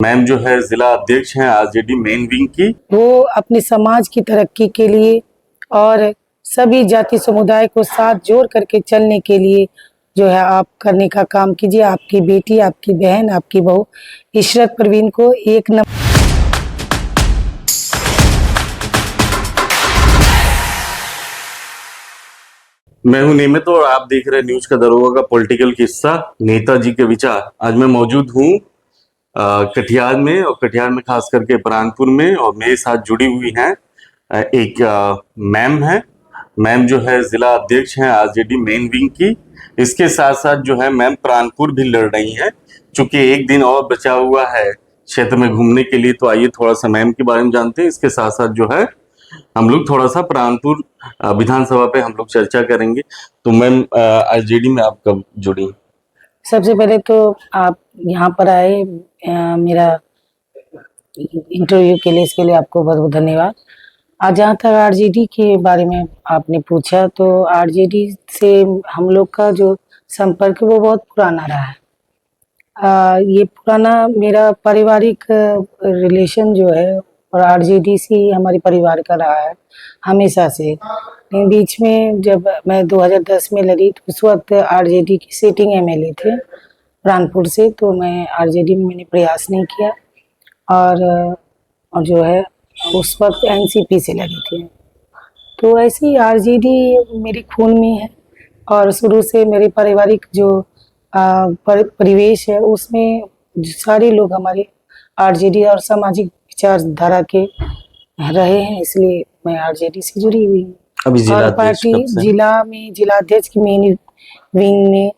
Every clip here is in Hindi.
मैम जो है जिला अध्यक्ष हैं आरजेडी मेन विंग की। वो अपने समाज की तरक्की के लिए और सभी जाति समुदाय को साथ जोड़ करके चलने के लिए जो है आप करने का काम कीजिए। आपकी बेटी, आपकी बहन, आपकी बहू इशरत परवीन को एक नंबर। मैं हूं नियमित और आप देख रहे हैं न्यूज का दरोगा का पॉलिटिकल किस्सा, नेताजी के विचार। आज मैं मौजूद हूं कटिहार में, और कटिहार में खास करके प्राणपुर में, और मेरे साथ जुड़ी हुई हैं एक मैम है। मैम जो है जिला अध्यक्ष हैं आरजेडी मेन विंग की। इसके साथ साथ जो है मैम प्राणपुर भी लड़ रही हैं। चूंकि एक दिन और बचा हुआ है क्षेत्र में घूमने के लिए, तो आइए थोड़ा सा मैम के बारे में जानते हैं। इसके साथ साथ जो है हम लोग थोड़ा सा प्राणपुर विधानसभा पे हम लोग चर्चा करेंगे। तो मैम आरजेडी में आप कब जुड़ी? सबसे पहले तो आप यहाँ पर आए मेरा इंटरव्यू के लिए, इसके लिए आपको बहुत बहुत धन्यवाद। आज जहाँ तक आरजेडी के बारे में आपने पूछा, तो आरजेडी से हम लोग का जो संपर्क है वो बहुत पुराना रहा है। ये पुराना मेरा पारिवारिक रिलेशन जो है और आरजेडी से ही हमारे परिवार का रहा है हमेशा से। लेकिन बीच में जब मैं 2010 में लड़ी, तो उस वक्त आरजेडी की सिटिंग एमएलए थे प्राणपुर से, तो मैं आरजेडी में मैंने प्रयास नहीं किया और जो है उस वक्त एनसीपी से लगी थी। तो ऐसे ही आरजेडी मेरे खून में है, और शुरू से मेरे पारिवारिक जो परिवेश है उसमें सारे लोग हमारे आरजेडी और सामाजिक विचारधारा के रहे हैं, इसलिए मैं आरजेडी से जुड़ी हुई हूँ। और पार्टी जिला अध्यक्ष की मेन विंग में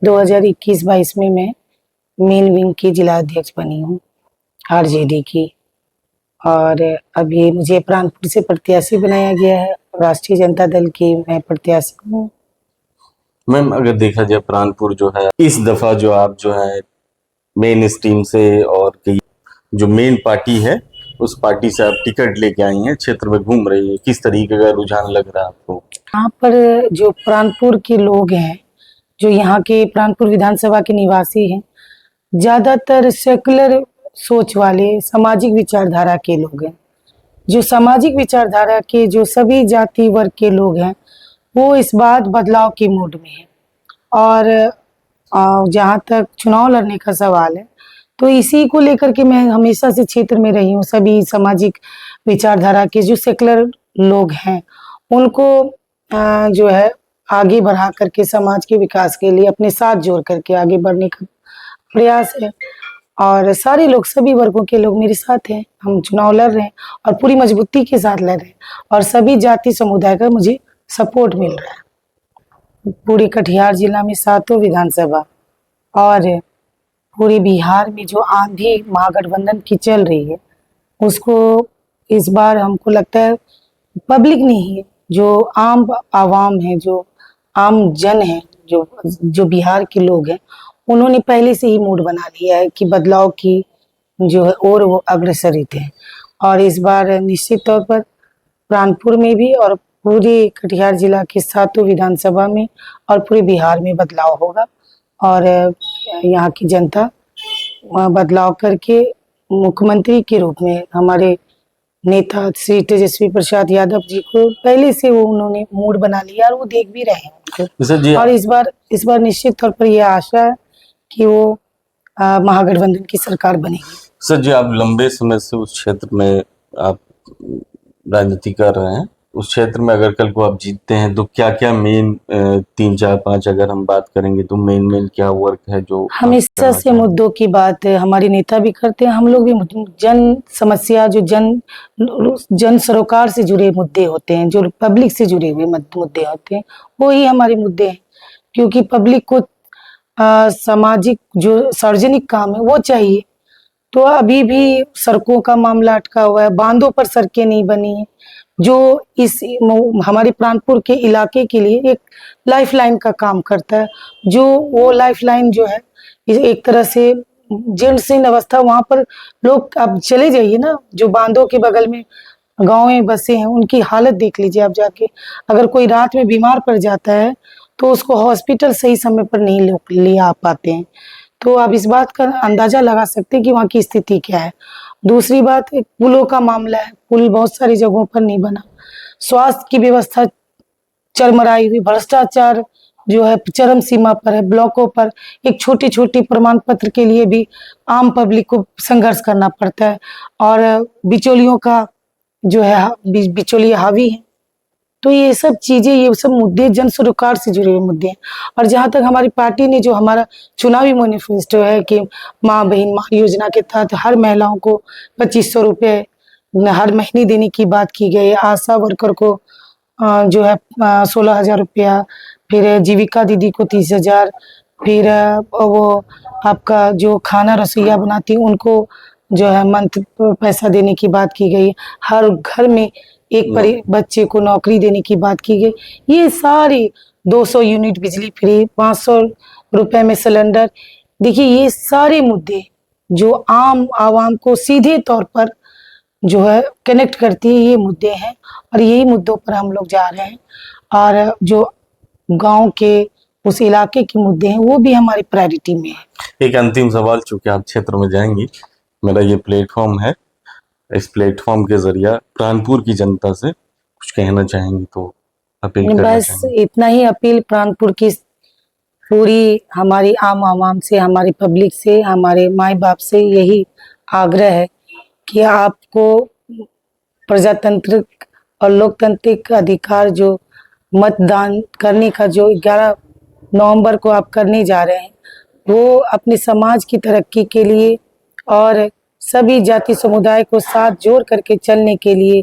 2021-22 में मैं मेन विंग की जिला अध्यक्ष बनी हूँ आरजेडी की। और अभी मुझे प्राणपुर से प्रत्याशी बनाया गया है, राष्ट्रीय जनता दल की मैं प्रत्याशी हूँ। मैम अगर देखा जाए प्राणपुर जो है इस दफा जो आप जो है मेन स्ट्रीम से और जो मेन पार्टी है उस पार्टी से आप टिकट लेके आई हैं, क्षेत्र में घूम रही है, किस तरीके का रुझान लग रहा है आपको? यहाँ पर जो प्राणपुर के लोग हैं, जो यहाँ के प्राणपुर विधानसभा के निवासी हैं, ज्यादातर सेकुलर सोच वाले सामाजिक विचारधारा के लोग हैं। जो सामाजिक विचारधारा के जो सभी जाति वर्ग के लोग हैं वो इस बात बदलाव के मूड में है। और जहाँ तक चुनाव लड़ने का सवाल है, तो इसी को लेकर के मैं हमेशा से क्षेत्र में रही हूँ। सभी सामाजिक विचारधारा के जो सेकुलर लोग हैं उनको जो है आगे बढ़ा करके समाज के विकास के लिए अपने साथ जोड़ करके आगे बढ़ने का प्रयास है। और सारे लोग, सभी वर्गों के लोग मेरे साथ हैं। हम चुनाव लड़ रहे हैं और पूरी मजबूती के साथ लड़ रहे हैं, और सभी जाति समुदाय का मुझे सपोर्ट मिल रहा है। पूरी कटिहार जिला में 7 विधानसभा और पूरे बिहार में जो आंधी महागठबंधन की चल रही है, उसको इस बार हमको लगता है पब्लिक नहीं है, जो आम आवाम है, जो आम जन है, जो बिहार के लोग हैं, उन्होंने पहले से ही मूड बना लिया है कि बदलाव की जो है और वो अग्रसरित है। और इस बार निश्चित तौर पर प्राणपुर में भी और पूरे कटिहार जिला के 7 विधानसभा में और पूरे बिहार में बदलाव होगा। और यहाँ की जनता बदलाव करके मुख्यमंत्री के रूप में हमारे नेता श्री तेजस्वी प्रसाद यादव जी को पहले से वो उन्होंने मूड बना लिया, और वो देख भी रहे हैं उनको। और इस बार निश्चित तौर पर यह आशा है कि वो महागठबंधन की सरकार बनेगी। सर जी, आप लंबे समय से उस क्षेत्र में आप राजनीति कर रहे हैं। उस क्षेत्र में अगर कल को आप जीतते हैं तो क्या क्या मेन 3, 4, 5 अगर हम बात करेंगे तो मेन क्या वर्क है जो हमेशा से मुद्दों की बात है, हमारे नेता भी करते हैं, हम लोग भी। जन समस्या, जो जन सरोकार से जुड़े मुद्दे होते हैं, जो पब्लिक से जुड़े हुए मुद्दे होते हैं, वो ही हमारे मुद्दे हैं। क्योंकि पब्लिक को सामाजिक जो सार्वजनिक काम है वो चाहिए। तो अभी भी सड़कों का मामला अटका हुआ है, बांधों पर सड़कें नहीं बनी है, जो इस हमारे प्राणपुर के इलाके के लिए एक लाइफलाइन का काम करता है। जो वो लाइफलाइन जो है एक तरह से जीर्ण अवस्था, वहां पर लोग, आप चले जाइए ना, जो बांधों के बगल में गाँव में बसे हैं, उनकी हालत देख लीजिए आप जाके। अगर कोई रात में बीमार पड़ जाता है तो उसको हॉस्पिटल सही समय पर नहीं ले आ पाते हैं। तो आप इस बात का अंदाजा लगा सकते हैं कि वहाँ की स्थिति क्या है। दूसरी बात, एक पुलों का मामला है, पुल बहुत सारी जगहों पर नहीं बना, स्वास्थ्य की व्यवस्था चरमराई हुई, भ्रष्टाचार जो है चरम सीमा पर है, ब्लॉकों पर एक छोटी छोटी प्रमाण पत्र के लिए भी आम पब्लिक को संघर्ष करना पड़ता है, और बिचौलियों का जो है बिचौलिए हावी है। तो ये सब चीजें, ये सब मुद्दे जन सरोकार से जुड़े हुए मुद्दे हैं। और जहां तक हमारी पार्टी ने जो हमारा चुनावी मैनिफेस्टो है कि माँ बहन माँ योजना के तहत हर महिलाओं को 2500 रुपये हर महीने देने की बात की गई, आशा वर्कर को जो है 16,000 रुपया, फिर जीविका दीदी को 30,000, फिर वो आपका जो खाना रसोईया बनाती है उनको जो है मंथ पैसा देने की बात की गई, हर घर में एक बच्चे को नौकरी देने की बात की गई। ये सारी 200 यूनिट बिजली फ्री, 500 रुपए में सिलेंडर। देखिए ये सारे मुद्दे जो आम आवाम को सीधे तौर पर जो है कनेक्ट करती है, ये मुद्दे हैं और यही मुद्दों पर हम लोग जा रहे हैं। और जो गांव के उस इलाके के मुद्दे हैं वो भी हमारी प्रायोरिटी में है। एक अंतिम सवाल, चूंकि आप क्षेत्र में जाएंगी, मेरा ये प्लेटफॉर्म है, इस प्लेटफॉर्म के जरिए प्राणपुर की जनता से कुछ कहना चाहेंगी तो अपील करना बस चाहेंगी। इतना ही अपील प्राणपुर की पूरी हमारी आम आवाम से, हमारी पब्लिक से, हमारे माई बाप से यही आग्रह है कि आपको प्रजातांत्रिक और लोकतांत्रिक अधिकार जो मतदान करने का जो 11 नवंबर को आप करने जा रहे हैं, वो अपने समाज की तरक्की के लिए और सभी जाति समुदाय को साथ जोड़ करके चलने के लिए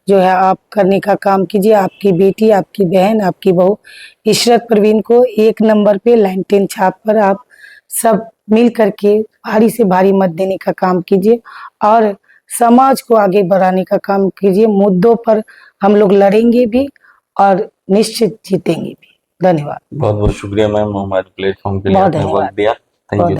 जो है आप करने का काम कीजिए। आपकी बेटी, आपकी बहन, आपकी बहू इशरत परवीन को 1 नंबर पे लाइन 10 छाप पर आप सब मिल करके भारी से भारी मत देने का काम कीजिए और समाज को आगे बढ़ाने का काम कीजिए। मुद्दों पर हम लोग लड़ेंगे भी और निश्चित जीतेंगे भी। धन्यवाद। बहुत बहुत शुक्रिया मैम, हमारे प्लेटफॉर्म के लिए बहुत आपने वक्त धन्यवाद। दिया। Thank you.